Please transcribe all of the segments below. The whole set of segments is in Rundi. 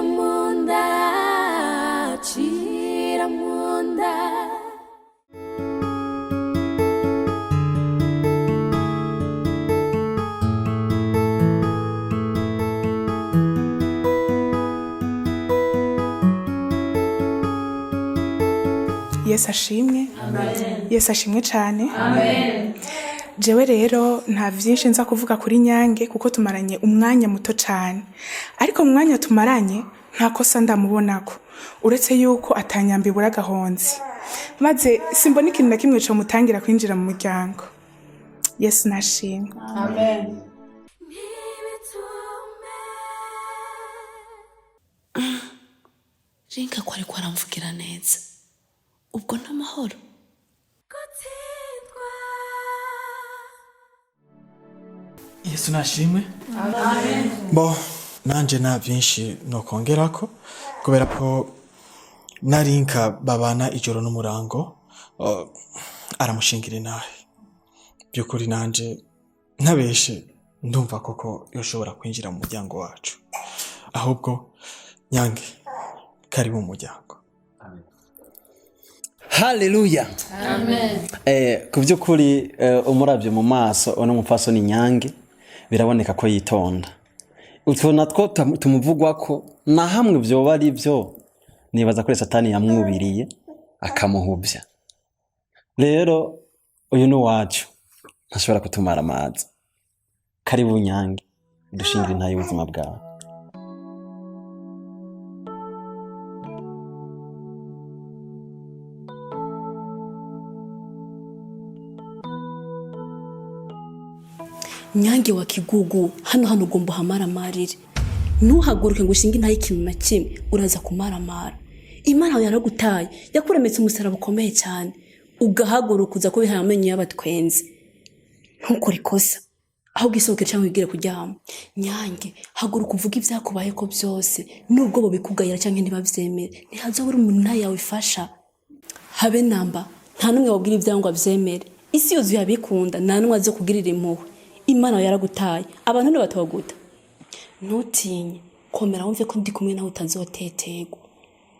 Chiramunda, Chiramunda. Yesu ashimwe. Amen. Yesu ashimwe cyane. Amen. Jewe rero nta vyinshi nza kuvuga kuri Nyange kuko tumaranye umwanya muto cyane. Ariko mu mwanya tumaranye nta kosa ndamubonako. Uretse yuko atanyambi buragahonzi. Maze simbona ikintu na kimwe cyo mutangira kwinjira mu muryango. Yesu nashimwe. Amen. Rinka kwari kwaramvugira neza. Ubwo n'amahoro. Yesu nashimwe. Amen. Bo nanje nta byinshi nokongerako kubera ko narinka babana ijoro n'umurango aramushingira inahe. Byukuri nanje ntabeshe ndumva koko yoshobora kwinjira mu muryango wacu. Ahubwo Nyange kari mu muryango. Haleluya. Amen. Ku by'ukuri umuravye mu maso ono mupfasoni Nyange biraboneka ko yitonda. Utwo natwo tumuvugwa ko na hamwe byoba ari byo nibaza ko Satani yamwubiriye akamuhubya. Rero uyu no wacu ntashobora kutumara amazi. Karibu Nyange dushingira intaye ubuzima bwawe. Nyange wa kigugu hano ugomba hamaramarire. Ntuhaguruke ngo ushinge ntaye ikintu na kimwe uraza kumaramara. Imana yawe yaragutaye yakuremetse umusaraba ukomeye cyane. Ugahaguruka uza ko bihaye amenyo y'abatwenzi. Ntukore ikosa. Ahubwo isohoke cyangwa wigire kuryama. Nyange haguruka uvuga ibyakubaye ko byose nubwo bo bikugayira cyangwa ntibavyemere. Ntihazobura umuntu nawe yawe ifasha. Habe namba nta numwe wabwira ibyangwa byemere. Isi yuzuye abikunda nta numwe azo kugirira impuhwe. Imana yaragutaye abantu ntibatoguta. Ntutinye komera wumve ko ndi kumwe nawe utazotetegwa.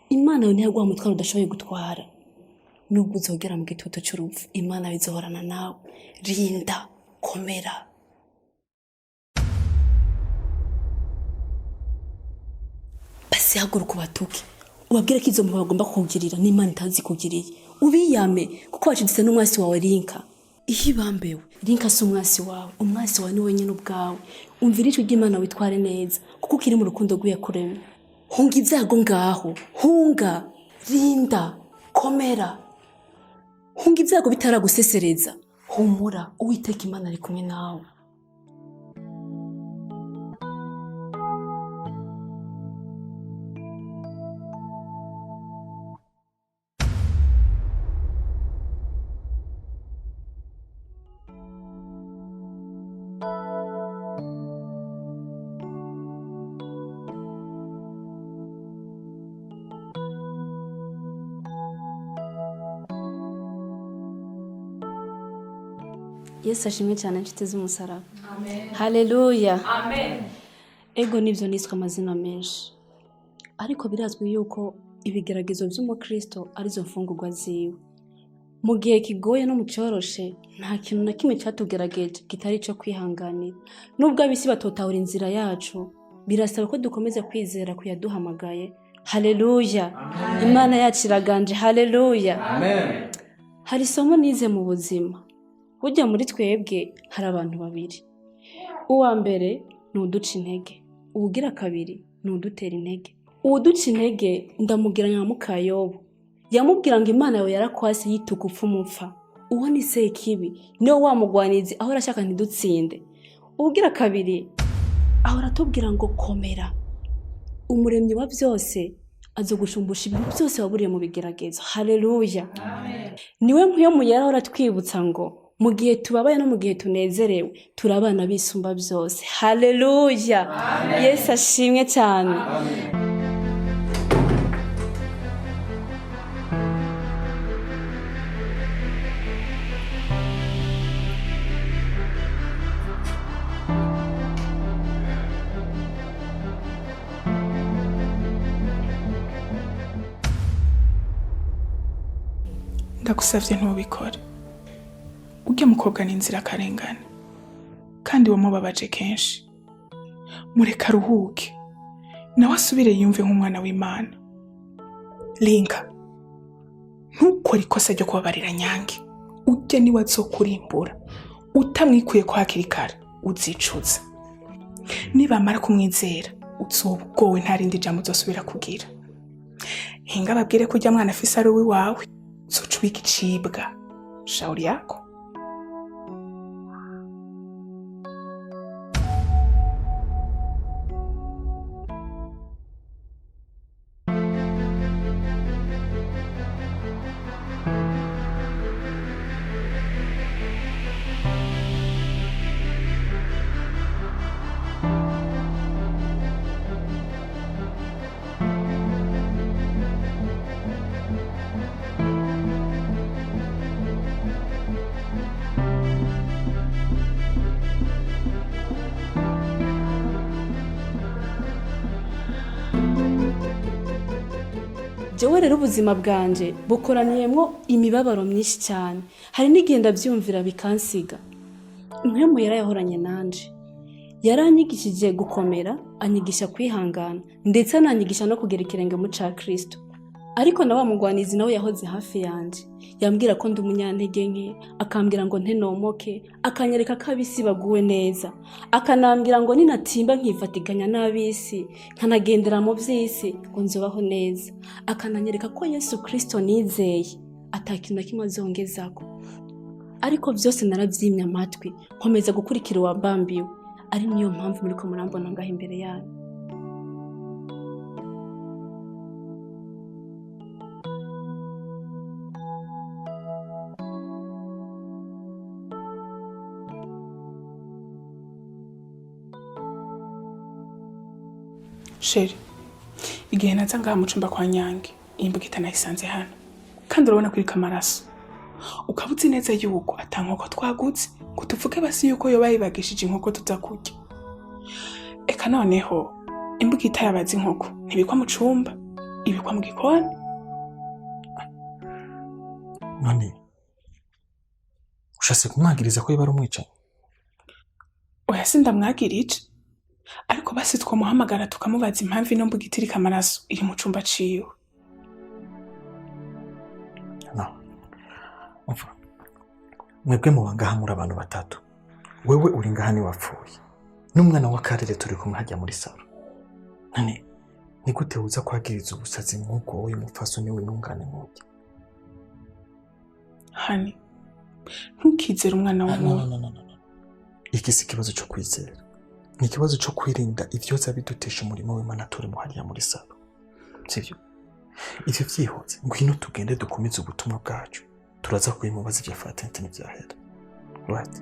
Imana yo ntiyaguha umutwaro udashoboye gutwara. Nubwo uzogera mu gituto cy'urupfu Imana bizohorana nawe. Rinda komera. Basi haguruka ubatuke ubabwire ko izo mpuhwe bagomba kukugirira n'Imana itazi kugiriye. Ubiyame kuko wacitse n'umwasi wawe Rinka. Ihibambewe Rinka si umwasi wawe, umwasi wawe ni wenyine ubwawe. Umvira ijwi ry'Imana witware neza kuko ukiri mu rukundo rw'Iyakuremye. Hunga ibyago ngaho, hunga, rinda, komera. Hunga ibyago bitaragusesereza, humura, Uwiteka Imana ari kumwe nawe. Yesu ashimwe cyane inshuti z'umusaraba. Amen. Haleluya. Amen. Ego nibyo niswe amazina menshi. Ariko birazwi yuko ibigeragezo by'umukristo arizo mfungurwa ziwe. Mu gihe kigoye no mu cyoroshe nta kintu na kimwe cyatugerageje kitari cyo kwihanganira. Nubwo abisi batotahura inzira yacu birasaba ko dukomeza kwizera kuyaduhamagaye. Haleluya. Imana yacu iraganje. Haleluya. Amen. Hari isomo nize mu buzima. Burya muri twebwe hari abantu babiri. Uwa mbere ni uduca intege. Uwugira kabiri ni udutera intege. Uwuduca intege ndamugira nka Mukayobo. Yamubwira ngo Imana yawe yarakwase yituka upfa umupfa. Uwo ni Sekibi. Niwe wamugwanizi aho arashaka ntidutsinde. Uwugira kabiri ahora atubwira ngo komera. Umuremyi wa byose azogushumbusha ibintu byose waburiye mu bigeragezo. Haleluya. Amen. Niwe nk'iyo muyara ahora twibutsa ngo mu gihe tubabaye no mu gihe tunezerewe turabana bisumba byose. Haleluya. Yesu ashimwe cyane. ndagusavye ntubikore. Ujya mukobwa ni inzirakarengane kandi wamubabaje kenshi. Mureka aruhuke nawe asubire yumve nk'umwana w'Imana. Linka, ntukore ikosa ryo kubabarira Nyange. Ujya niwe azokurimbura, utamwikuye ko hakiri kare uzicuza. Nibamara kumwizera uzoba ugowe nta rindi jambo uzosubira kugira. Hinga babwire ko ujya mwana afise ari uwiwawe, uzoca ubika icibwa. Shauri yako. jewe rero ubuzima bwanje bukoraniyemwo imibabaro myinshi cyane. Hari n'igihe ndavyumvira bikansiga. Impwemu yarayahoranye nanje, yaranyigishije gukomera, anyigisha kwihangana, ndetse ananyigisha no kugera ikirenge mu ca Kristo. Ariko na wa mugwanizi nawe yahoze hafi yanje, yambwira ko ndi umunyantege nke, akambwira ngo ntenomoke, akanyereka ko abisi baguwe neza, akanambwira ngo ninatimba nkifatikanya n'abisi, nkanagendera mu vy'isi ngo nzobaho neza, akananyereka ko Yesu Kristo nizeye atakintu na kimwe azongezako. Ariko vyose naravyimye amatwi, nkomeza gukurikira uwabambiwe. Ari niyo mpamvu muriko murambona ngaho imbere yanyu. Sheri, igihe naza ngaha mu cumba kwa Nyange, imbugita nayisanze hano. Kandi urabona kwirika amaraso. Ukaba uzi neza yuko atankoko twaguze, ngo tuvuge basi yuko yoba yibagishije inkoko tuzakurya. Eka noneho, imbugita yabaze inkoko ntibikwa mu cumba, ibikwa mu gikoni. None ushase kumwagiriza ko yibara umwicanyi? Oya sindamwagirije. Ariko basi twamuhamagara tukamubaza impamvu ino mbugita irika amaraso iri mu cumba ciwe. No. Umva. Mwebwe mubangaha muri abantu batatu. Wewe uri ngaha ni wapfuye. N'umwana wa Karere turi kumwe hajya muri saro. None ni gute uza kwagiriza ubusazi nk'ubwo wowe mufasoni we n'ungane nk'ubyo? Hani, ntukizere umwana wawe. No. Iki si ikibazo cyo kwizera. Ni ikibazo cyo kwirinda ivyoza bidutesha umurimo w'Imana turimo hariya muri saro. Sivyo? Ivyo vyihoze ngwino tugende dukomeze ubutumwa bwacu. Turaza kuyimubaza ivya Fatente n'ivyahera. Right?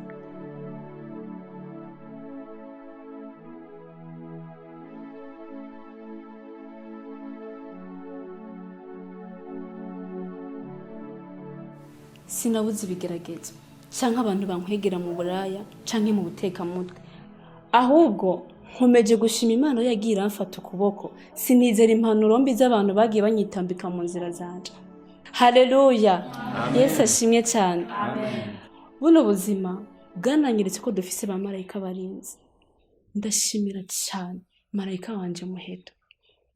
Sinabuze ibigeragezo canke abantu bankwegera mu buraya canke mu buteka mutwe. Ahubwo nkomeje gushima Imana yagira amfata ukuboko. Sinizera impanuro mbi z'abantu bagiye banyitambika mu nzira zanje. Haleluya. Yesu ashimye cyane. Buno buzima bwananyeretse ko dufise ba marayika barinzi. Ndashimira cyane marayika wanje Muheto.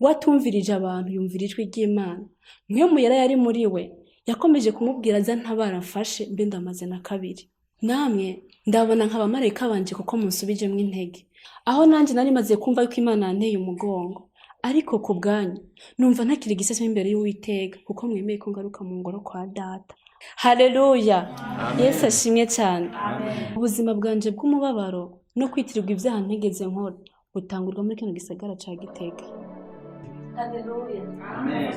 Watumvirije abantu yumvira ijwi ry'Imana. Mwemu yari muri we. Yakomeje kumubwira za ntabara mfashe mbe ndamaze na kabiri. Namwe ndabona nk'abamarayika banje kuko munsubijemo intege. Aho nanje nari maze kumva yuko Imana yanteye umugongo. Ariko ku bwanyu numva ntakiri gisese imbere y'Uwiteka kuko mwemeye ko ngaruka mu ngoro kwa data. Haleluya. Yesu ashimye cyane. Ubuzima bwanje bw'umubabaro no kwitirirwa ibyaha ntegeze nkora butangurwa muri kino gisagara ca Gitega. Haleluya. Amen.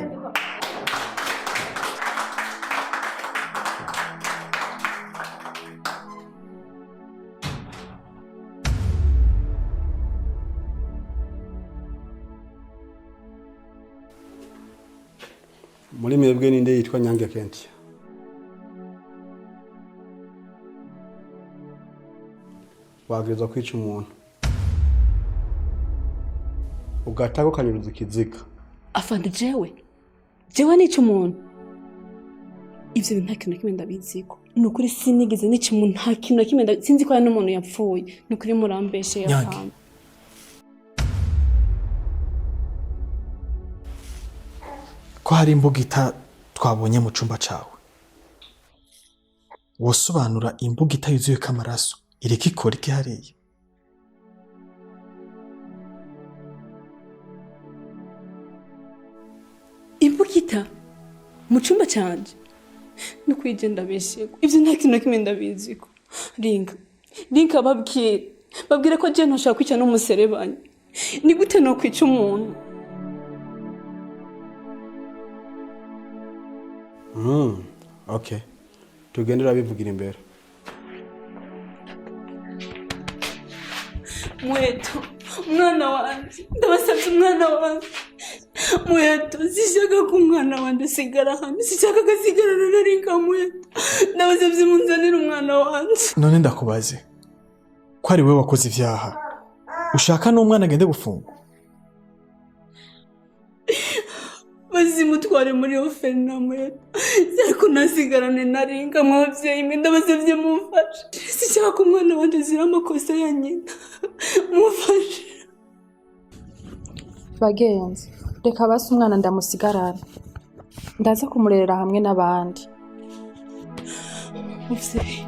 Muri mwebwe ninde yitwa Nyange Kentia? Wagiriza kwica umuntu ugatako kanyuruza ikiziga. Afande jewe nica umuntu. ivyo bintu nta kintu na kimwe ndabiziko ni ukuri sinigeze nica umuntu nta kintu na kimwe sinzi ko hari n'umuntu yapfuye ni ukuri murambeshe yapfana ko hari imbugita twabonye mu cumba cawe wosobanura imbugita yuzuyeko amaraso ireka ikora iki hariya? imbugita mu cumba canje no kwijenda beshego ivyo nta kintu na kimwe ndabiziko. Ringa babwire ko je ntoshaka kwica n'umuserebanyi. Ni gute no kwica umuntu? Okay. Tugendera bivugira imbere. Mweto, umwana wanje, ndabasabye umwana wanje. Mweto, sishaka ko umwana wanje sigara hano, sishaka agasigarana na Ringa Mweto. Ndabasabye munzanire umwana wanje. None ndakubaze ko ari wewe wakoze ivyaha, ushaka n'umwana agende gufungwa? Bazimutware muri oferi na Mweto. Ariko nasigarane na Ringa mwavyeyi mwe, ndabasabye mumfashe. Sishaka ko umwana wanje azira amakosa ya nyina. Mumfashe. Bagenzi, reka basi umwana ndamusigarana. Ndaza kumurerera hamwe n'abandi. Muvyeyi,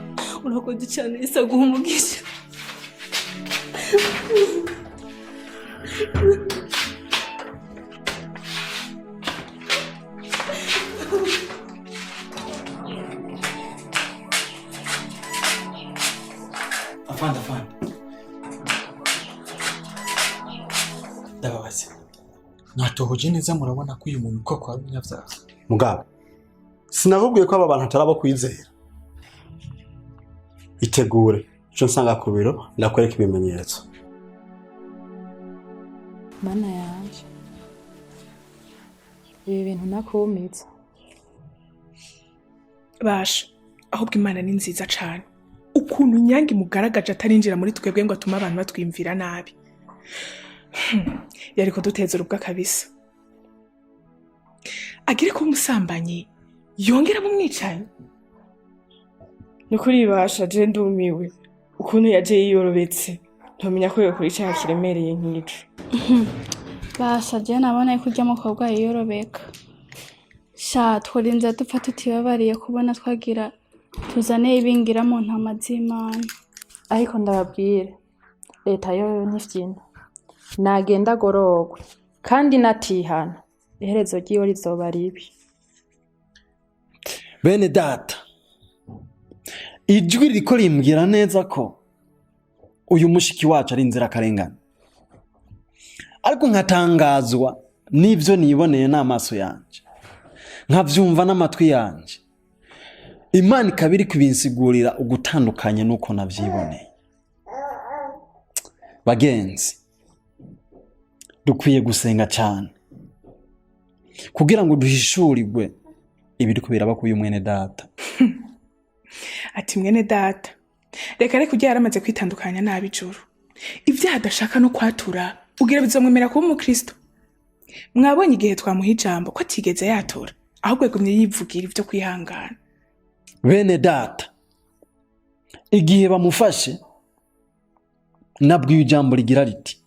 urakoze cyane, Yesu aguhe umugisha. Afande. Ndababaze. Mwatohoje neza murabona ko uyu muntu koko ari umunyavyaha? Mugabo. Sinakubwiye ko aba bantu atarabo kwizera. Itegure. Ico nsanga ku biro ndakwereka ibimenyetso. Mana yanje. Ibi bintu nakumitsa. Basha, ahubwo Imana ni nziza cyane. Ukuntu Nyange mugaragaje atarinjira muri twebwe ngo atuma abantu batwimvira nabi. Yariko duteza urubwa kabisa. Agire ko umusambanyi yongera mu mwicanyi. Nukuri Basha, je ndumiwe ukuntu yaje yiyorobetse, ntomenya ko yokora icyaha kiremereye nk'ico. Basha, je nabona ko urya mukobwa yiyorobeka. Sha tworinze dupfa tutibabariye kubona twagira tuzane ibingira mu ntama z'Imana. Ariko ndababwire, leta yoyo ntifyina. Nagenda agorogwe kandi natihana. Iherezo ryiwe rizoba ribi. Bene data, ijwi riko rimbwira neza ko uyu mushiki wacu ari inzirakarengane. Ariko nkatangazwa n'ivyo niboneye n'amaso yanje, nkavyumva n'amatwi yanje. Imana ikabiri kubinsigurira ugutandukanye nuko navyiboneye. Bagenzi, dukwiye gusenga cyane kugira ngo duhishurirwe ibiriko biraba ku mwene data. Ati mwene data, reka ujya yaramaze kwitandukanya n'abijuru. Ivyo adashaka no kwatura, ugira bizomwemera kuba umukristo. Mwabonye igihe twamuha ijambo ko atigeze yatura, ahubwo yagumye yivugira ivyo kwihangana. Bene data, igihe bamufashe nabwiye ijambo rigira riti,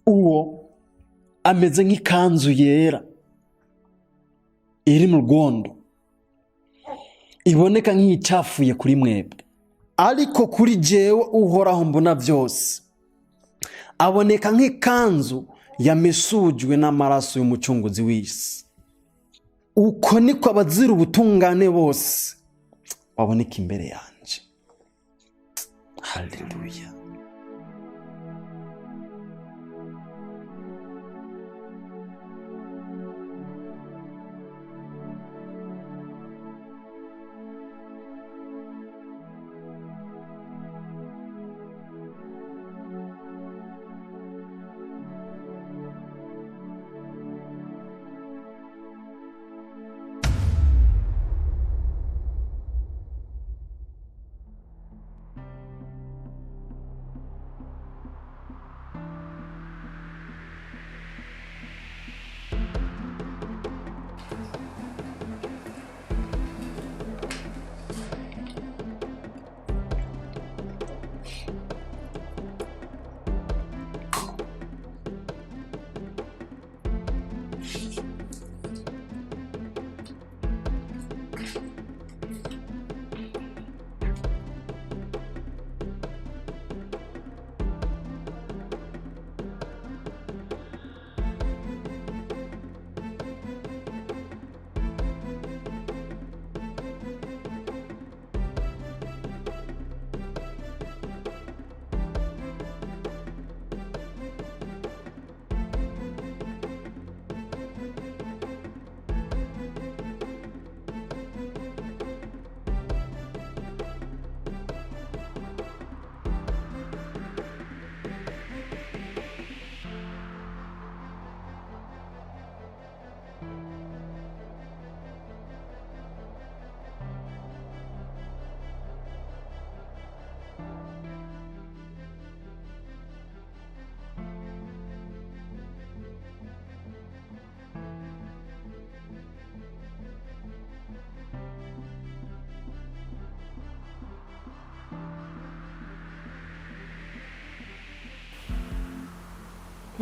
uwo ameze nk'ikanzu yera iri mu rwondo, iboneka nk'icafuye kuri mwebwe, ariko kuri jewe uhoraho mbona byose aboneka nk'ikanzu yamesujwe n'amaraso y'umucunguzi w'isi. Uko niko abazira ubutungane bose baboneka imbere yanje. Haleluya.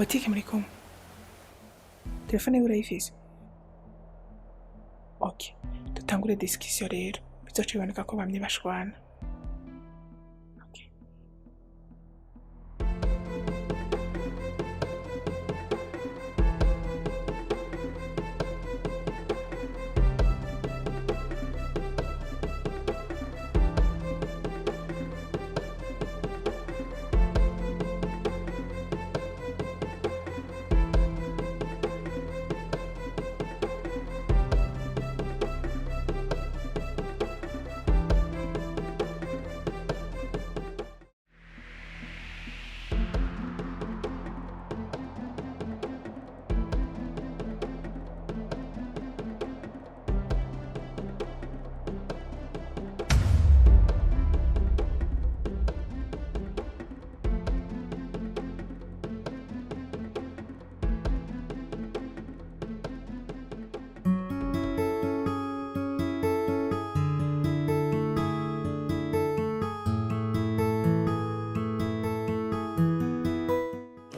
botike muri kumwe telefone yiwe urayifise ok dutangure disikisiyo rero bizoca biboneka ko bamye bashwana.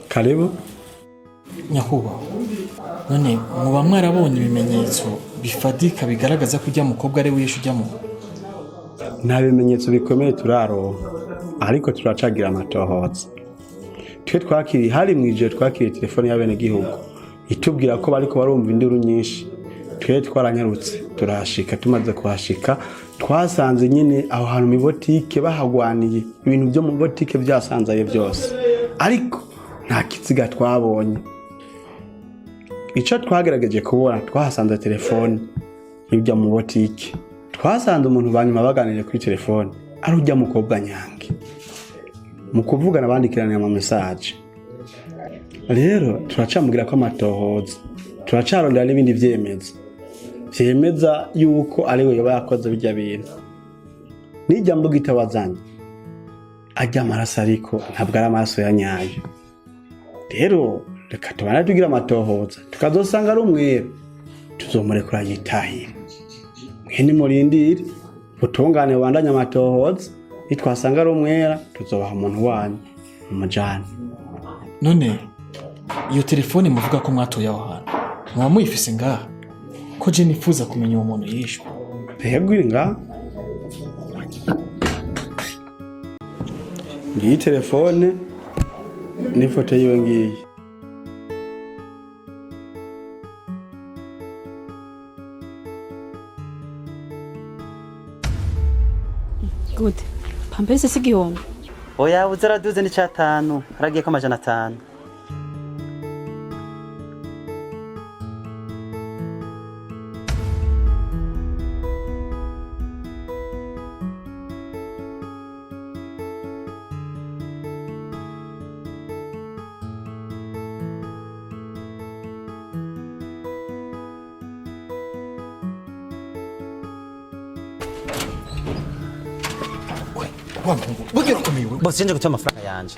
Karibu. Nyakubahwa, none muba mwarabonye ibimenyetso bifatika bigaragaza ko ujya mukobwa ari wishe ujyamo? Nta bimenyetso bikomeye turaronka, ariko turacagira amatohoza. Twe twakiriye hari mwijeye twakiriye telefone y'abene gihugu itubwira ko bariko barumva induru nyinshi. Twe twaranyarutse turahashika, tumaze kuhashika twasanze nyine aho hantu mu botike bahagwaniye ibintu byo mu botike byasanzaye byose, ariko nta kiziga twabonye. Ico twagerageje kubona twahasanze telefone y'ujya mu botike, twasanze umuntu banyuma baganiriye kuri telefone ari ujya mukobwa Nyange mu kuvugana bandikirana mu message. Rero turacamubwira ko amatohoza turacarondera n'ibindi vyemeza yuko ari we yakoze bijya bintu. Nijya mbuga itabazanye ajya amaraso, ariko ntabwo ari amaraso ya nyayo. Rero reka tubana tugira amatohoza, tukazosanga ari umwere tuzomurekura yitahira. Mwene murindire ubutungane bubandanya amatohoza, nitwasanga ari umwera tuzobaha umuntu wanyu umujane. None iyo telefone muvuga ko mwatoye aho hantu muba muyifise ngaha? Ko je nifuza kumenya uwo muntu yishwe. Yego iri ngaha. Ngiyi telefone n'ifoto yiwe ngiyi. Good. Pampese si igihombo. Oya uzaraduze ni 5 haragiye ko 500. Bugero kumiwe. Bose nje gutuma amafaranga yanje.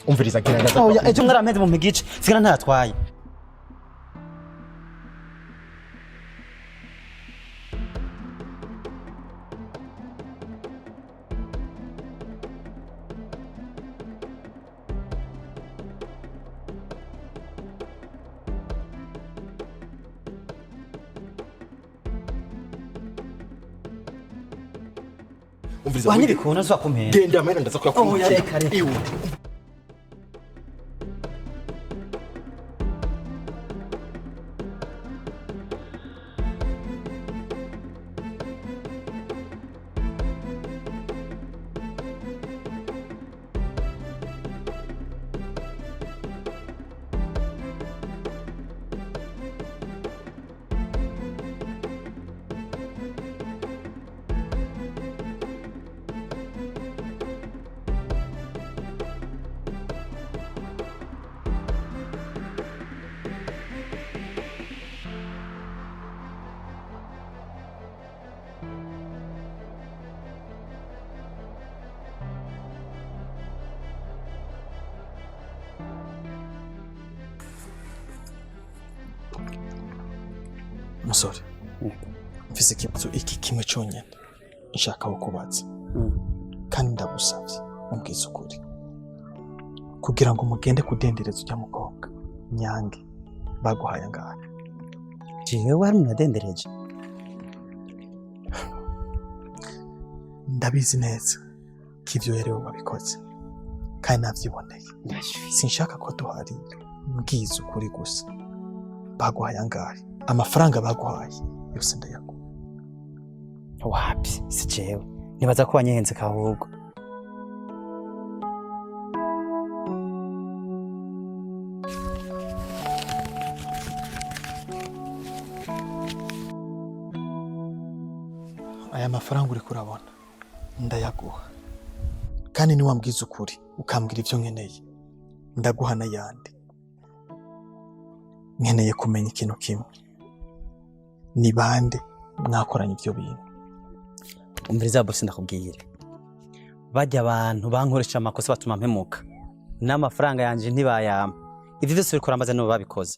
Umviriza gerageza. Oya ejo mwarameze mu migice sigara ntatwaye. Umviriza. Wani bikona zwa kumpera. Genda amera ndaza kuyakumva. Oya reka reka. Musore, mfise ikibazo iki kimwe cyonyine nshaka kukubaza, kandi ndagusavye umbwize ukuri kugira ngo mugende kudendereza ujya mukobwa. Nyange baguhaye angahe? jewe hari unadendereje. Ndabizi neza ko ivyo yerewe wabikoze kandi navyiboneye. Sinshaka ko duharira, mbwiza ukuri gusa. Baguhaye angahe? Amafaranga baguhaye yose ndayaguha. Wapi, si jewe. Nibaza ko wanyehenze kahubwo. Aya mafaranga uri kurabona ndayaguha, kandi niwambwiza ukuri ukambwira ivyo nkeneye ndaguha n'ayandi. Nkeneye kumenya ikintu kimwe, ni bande mwakoranye ivyo bintu? Umviriza bosi, ndakubwire, bajya abantu bankoresha amakosa batuma mpemuka, n'amafaranga yanje ntibayampa. Ivyo vyose uriko urambaza nibo babikoze.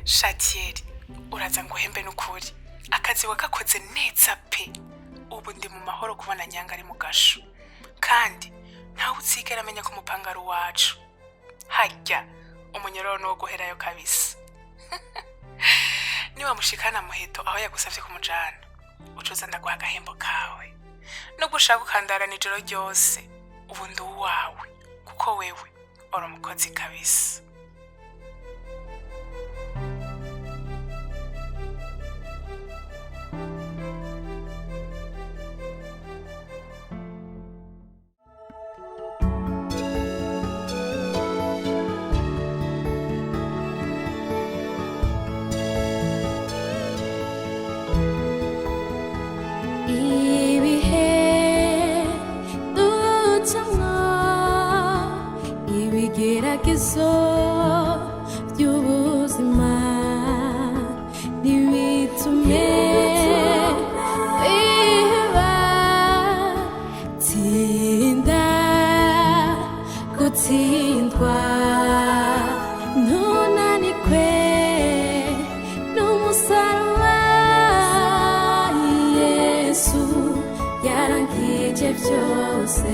Shatieri, uraza ngo uhembe n'ukuri. Akazi wagakoze neza pe. Ubu ndi mu mahoro kubona Nyanga ari mu gasho. Kandi ntawe uzigera amenya ko umupanga ari uwacu. Harya umunyororo no guherayo kabisa. Niba mushikana muheto aho yagusavye kumujana, ucuza ndaguha agahembo kawe. No gushaka ukandara nijoro ryose, ubu ndi uwawe kuko wewe uri umukozi kabisa. Ibigeragezo by'ubuzima ntibitumye wiheba, tsinda gutsindwa, ntunanirwe n'umusaraba. Yesu yarangije byose.